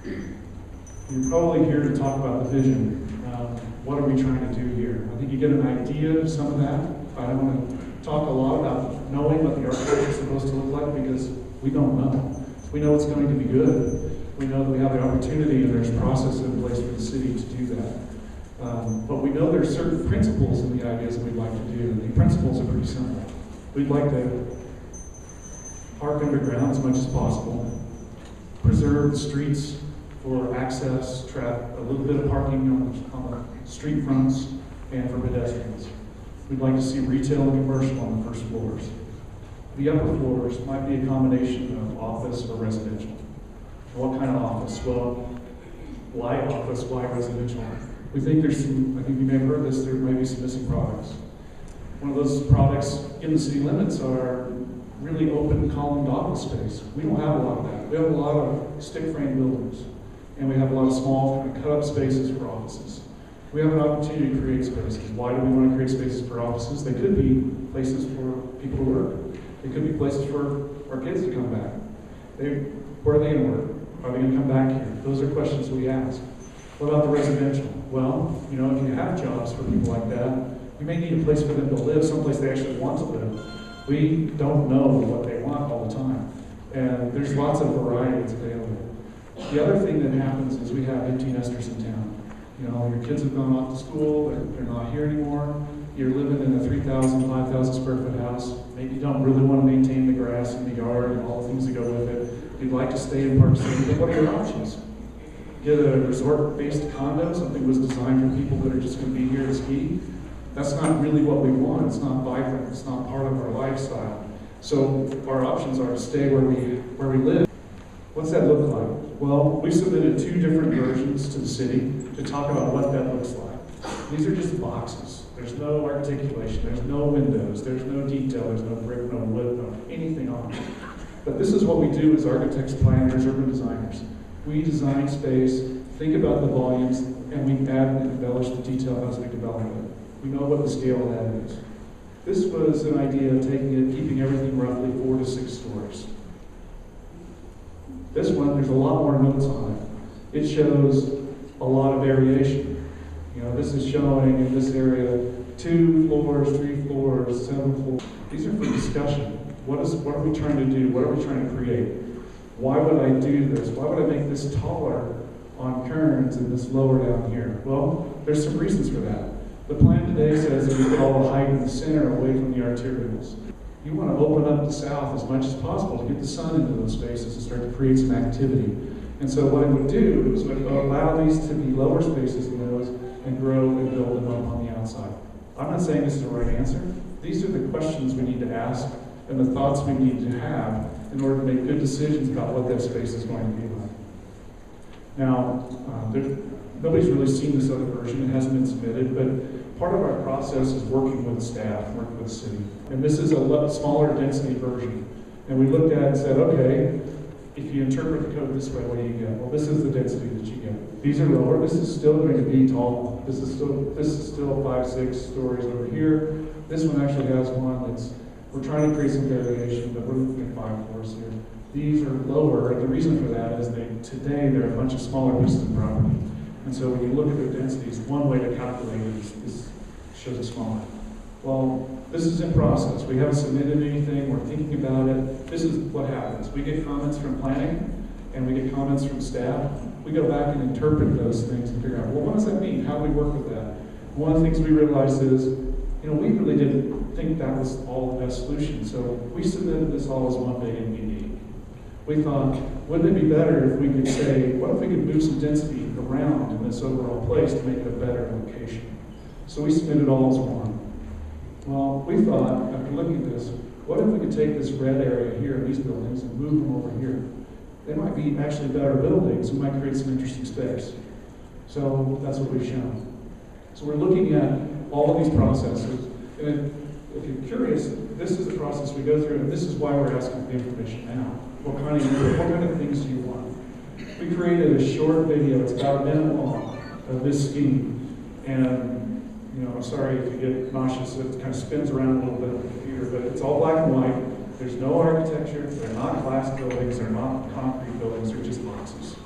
You're probably here to talk about the vision. What are we trying to do here? I think you get an idea of some of that. I don't want to talk a lot about knowing what the architecture is supposed to look like because we don't know. We know it's going to be good. We know that we have the opportunity and there's processes in place for the city to do that. But we know there's certain principles in the ideas that we'd like to do. And the principles are pretty simple. We'd like to park underground as much as possible, preserve the streets for access, a little bit of parking on the street fronts, and for pedestrians. We'd like to see retail and commercial on the first floors. The upper floors might be a combination of office or residential. What kind of office? Well, why office, why residential? We think there's some, I think you may have heard this, there may be some missing products. One of those products in the city limits are really open columned office space. We don't have a lot of that. We have a lot of stick frame buildings, and we have a lot of small cut up spaces for offices. We have an opportunity to create spaces. Why do we want to create spaces for offices? They could be places for people to work. They could be places for our kids to come back. Where are they going to work? Are they going to come back here? Those are questions we ask. What about the residential? Well, if you have jobs for people like that, you may need a place for them to live, someplace they actually want to live. We don't know what they want all the time. And there's lots of variety that's available. The other thing that happens is we have empty nesters in town. Your kids have gone off to school, they're not here anymore. You're living in a 3,000, 5,000 square foot house. Maybe you don't really want to maintain the grass in the yard and all the things that go with it. You'd like to stay in Park City, but what are your options? Get a resort-based condo, something was designed for people that are just going to be here to ski. That's not really what we want. It's not vibrant. It's not part of our lifestyle. So our options are to stay where we live. What's that look like? Well, we submitted 2 different versions to the city to talk about what that looks like. These are just boxes. There's no articulation. There's no windows. There's no detail. There's no brick, no wood, no anything on it. But this is what we do as architects, planners, urban designers. We design space, think about the volumes, and we add and embellish the detail as we develop it. We know what the scale of that is. This was an idea of keeping everything roughly 4 to 6 stories. This one, there's a lot more notes on it. It shows a lot of variation. This is showing in this area 2 floors, 3 floors, 7 floors. These are for discussion. What are we trying to do? What are we trying to create? Why would I do this? Why would I make this taller on Kearns and this lower down here? Well, there's some reasons for that. The plan today says that we put all the height in the center away from the arterials. You want to open up the south as much as possible to get the sun into those spaces and start to create some activity. And so what it would do is it would allow these to be lower spaces in those and grow and build them up on the outside. I'm not saying this is the right answer. These are the questions we need to ask and the thoughts we need to have in order to make good decisions about what that space is going to be like. Now, nobody's really seen this other version. It hasn't been submitted, but part of our process is working with staff, working with the city. And this is a smaller density version. And we looked at it and said, okay, if you interpret the code this way, what do you get? Well, this is the density that you get. These are lower. This is still going to be tall. This is still 5, 6 stories over here. This one actually has one that's, we're trying to create some variation, but we're looking at 5 floors here. These are lower, and the reason for that is today they're a bunch of smaller pieces of property. And so when you look at their densities, one way to calculate it is shows it smaller. Well, this is in process. We haven't submitted anything. We're thinking about it. This is what happens. We get comments from planning, and we get comments from staff. We go back and interpret those things and figure out, well, what does that mean? How do we work with that? One of the things we realized is, we really didn't think that was all the best solution. So we submitted this all as one big NPD. We thought, wouldn't it be better if we could say, what if we could move some density around in this overall place to make it a better location? So we submitted all as one. Well, we thought, after looking at this, what if we could take this red area here, these buildings, and move them over here? They might be actually better buildings. We might create some interesting space. So that's what we've shown. So we're looking at all of these processes. And if you're curious, this is the process we go through, and this is why we're asking for the information now. What kind of things do you want? We created a short video. It's about a minute long of this scheme. And I'm sorry if you get nauseous, it kind of spins around a little bit on the computer, but it's all black and white. There's no architecture. They're not glass buildings. They're not concrete buildings. They're just boxes.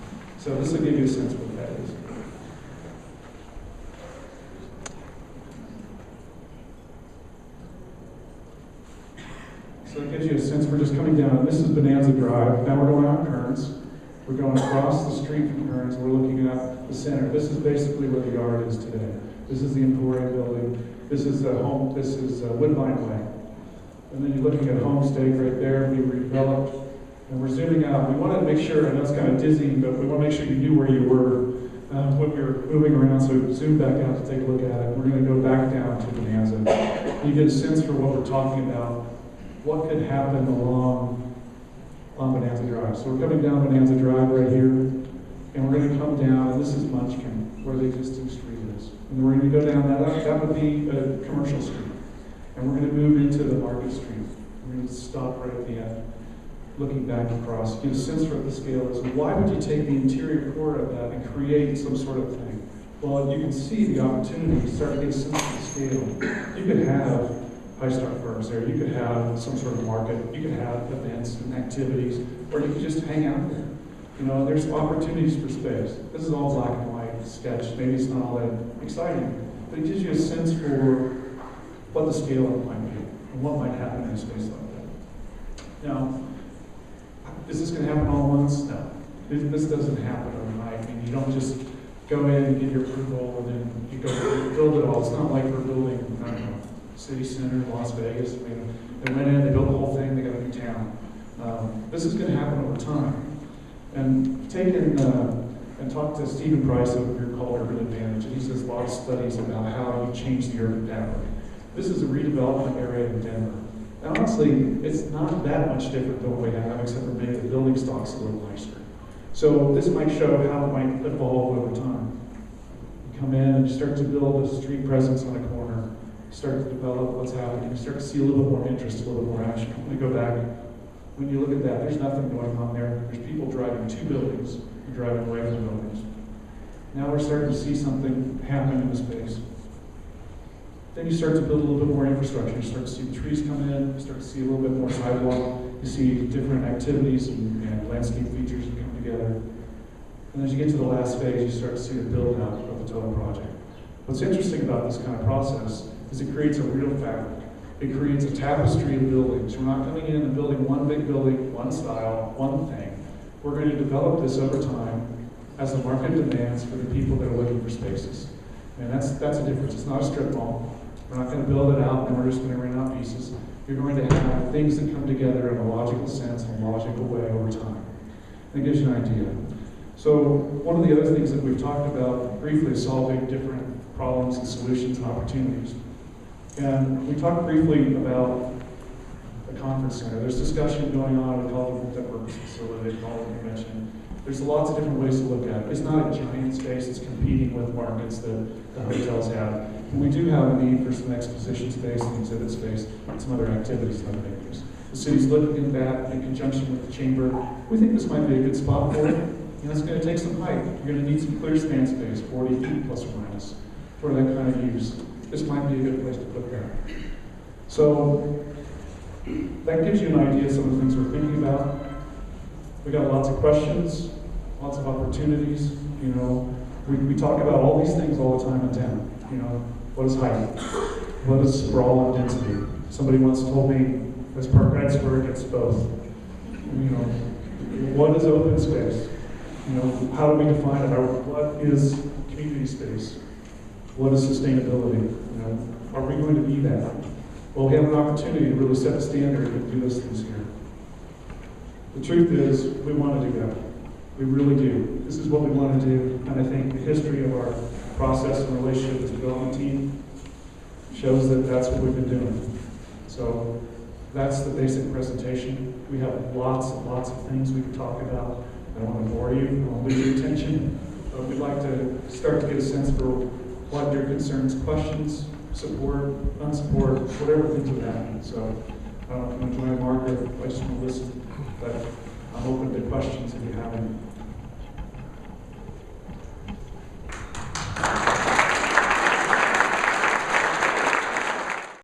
So this will give you a sense of what that is. So it gives you a sense. We're just coming down. This is Bonanza Drive. Now we're going on Kearns. We're going across the street from Kearns, and we're looking at the center. This is basically where the yard is today. This is the Emporium building. This is home. This is Woodbine Way. And then you're looking at Homestake right there. We redeveloped, and we're zooming out. We wanted to make sure. I know it's kind of dizzy, but we want to make sure you knew where you were when we were moving around. So zoom back out to take a look at it. We're going to go back down to Bonanza. You get a sense for what we're talking about. What could happen along Bonanza Drive. So we're coming down Bonanza Drive right here, and we're going to come down, and this is Munchkin, where the existing street is. And we're going to go down, that would be a commercial street. And we're going to move into the Market Street. We're going to stop right at the end, looking back across, get a sense for what the scale is. Why would you take the interior core of that and create some sort of thing? Well, you can see the opportunity to start to get a sense of the scale. You could have high-start firms there. You could have some sort of market. You could have events and activities, or you could just hang out there. You know, there's opportunities for space. This is all black and white sketch. Maybe it's not all that exciting, but it gives you a sense for what the scale of it might be and what might happen in a space like that. Now, is this going to happen all at once? No. This doesn't happen overnight. I mean, you don't just go in and get your approval and then you go build it all. It's not like we're building, I don't know, City Center in Las Vegas. I mean, they went in, they built the whole thing, they got a new town. This is going to happen over time. And and talk to Stephen Price of a group called Urban Advantage, and he says a lot of studies about how you change the urban fabric. This is a redevelopment area in Denver. And honestly, it's not that much different than what we have, except for maybe the building stock's a little nicer. So this might show how it might evolve over time. You come in and you start to build a street presence on a corner. Start to develop what's happening. You start to see a little bit more interest, a little bit more action. Let me go back. When you look at that, there's nothing going on there. There's people driving to buildings and driving away from buildings. Now we're starting to see something happen in the space. Then you start to build a little bit more infrastructure. You start to see the trees come in. You start to see a little bit more sidewalk. You see different activities and landscape features that come together. And as you get to the last phase, you start to see the build out of the total project. What's interesting about this kind of process is it creates a real fabric. It creates a tapestry of buildings. We're not coming in and building one big building, one style, one thing. We're going to develop this over time as the market demands for the people that are looking for spaces. And that's a difference. It's not a strip mall. We're not going to build it out and we're just going to rent out pieces. You're going to have things that come together in a logical sense, in a logical way over time. And it gives you an idea. So one of the other things that we've talked about briefly is solving different problems and solutions and opportunities. And we talked briefly about the conference center. There's discussion going on. We call it the network facility, they call it a convention. There's lots of different ways to look at it. It's not a giant space. It's competing with markets that the hotels have. And we do have a need for some exposition space and exhibit space and some other activities that make use. The city's looking at that in conjunction with the chamber. We think this might be a good spot for it. And it's going to take some height. You're going to need some clear span space, 40 feet plus or minus, for that kind of use. This might be a good place to put that. So that gives you an idea of some of the things we're thinking about. We got lots of questions, lots of opportunities. You know, we talk about all these things all the time in town. You know, what is height? What is sprawl and density? Somebody once told me, as Park Heights where it gets both. You know, what is open space? You know, how do we define it? What is community space? What is sustainability? You know, are we going to be that? Well, we have an opportunity to really set a standard and do those things here. The truth is, we want to do that. We really do. This is what we want to do, and I think the history of our process and relationship with the development team shows that that's what we've been doing. So that's the basic presentation. We have lots and lots of things we can talk about. I don't want to bore you, I don't want to lose your attention, but we'd like to start to get a sense for what your concerns, questions, support, unsupport, whatever things would happen. So I don't know if you want to join Mark, or I just want to listen, but I'm open to questions if you have any.